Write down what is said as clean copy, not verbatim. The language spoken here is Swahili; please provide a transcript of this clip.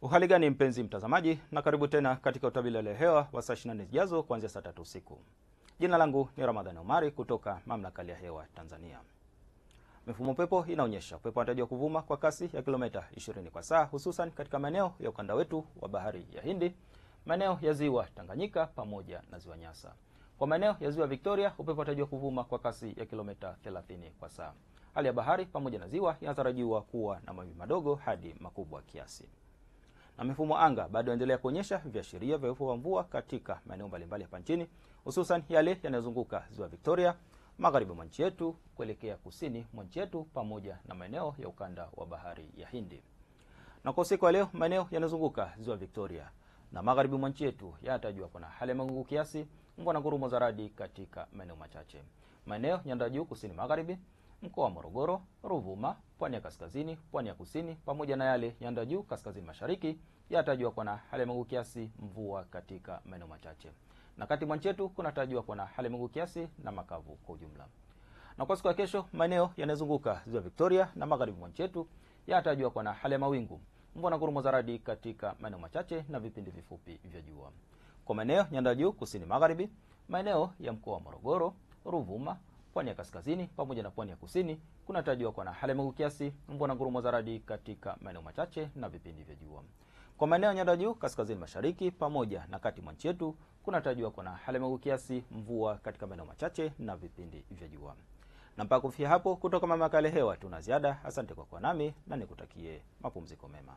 Uhali gani mpenzi mtazamaji, na karibu tena katika utabiri wa hewa wa saa 24 zijazo kuanzia saa 3 usiku. Jina langu ni Ramadhani Omari kutoka Mamlaka ya Hewa Tanzania. Mifumo pepo inaonyesha upepo unatarajiwa kuvuma kwa kasi ya kilomita 20 kwa saa, hususan katika maeneo ya ukanda wetu wa bahari ya Hindi, maeneo ya ziwa Tanganyika pamoja na ziwa Nyasa. Kwa maeneo ya ziwa Victoria, upepo unatarajiwa kuvuma kwa kasi ya kilomita 30 kwa saa. Hali ya bahari pamoja na ziwa inatarajiwa kuwa na mawimbi madogo hadi makubwa kiasi. Na mifumo anga bado endelea kuonyesha viashiria vya uwepo wa mvua katika maeneo mbalimbali hapa nchini, hususan yale yanayozunguka ziwa Victoria, magharibi mwa nchi yetu kuelekea kusini mwa nchi yetu pamoja na maeneo ya ukanda wa bahari ya Hindi. Na kwa usiku wa leo, maeneo yanayozunguka ziwa Victoria na magharibi mwa nchi yetu yanatarajiwa kuna hali ya mawingu kiasi, mvua na ngurumo za radi katika maeneo machache. Maeneo nyanda juu kusini magharibi, mkoa wa Morogoro, Ruvuma, pwani ya kaskazini, pwani ya kusini pamoja na yale nyanda juu kaskazini mashariki yanatarajiwa kuwa na hali ya mawingu kiasi, mvua katika maeneo machache. Na kati mwa nchi yetu kunatarajiwa kuwa na hali ya mawingu kiasi na makavu kwa ujumla. Na kwa siku ya kesho, maeneo yanayozunguka ziwa Victoria na magharibi mwa nchi yetu yanatarajiwa kuwa na hali ya mawingu, mvua na ngurumo za radi katika maeneo machache na vipindi vifupi vya jua. Kwa maeneo nyanda juu kusini magharibi, maeneo ya mkoa wa Morogoro, Ruvuma, pwani ya kaskazini pamoja na pwani ya kusini kunatarajiwa kuwa na hali ya mawingu kiasi, mvua na ngurumo za radi katika maeneo machache na vipindi vya jua. Kwa maeneo nyanda juu kaskazini mashariki pamoja na kati mwa nchi yetu kunatarajiwa kuwa na hali ya mawingu kiasi, mvua katika maeneo machache na vipindi vya jua. Na mpaka kufikia hapo, kutoka Mamlaka ya Hewa tuna ziada. Asante kwa kuwa nami na nikutakie mapumziko mema.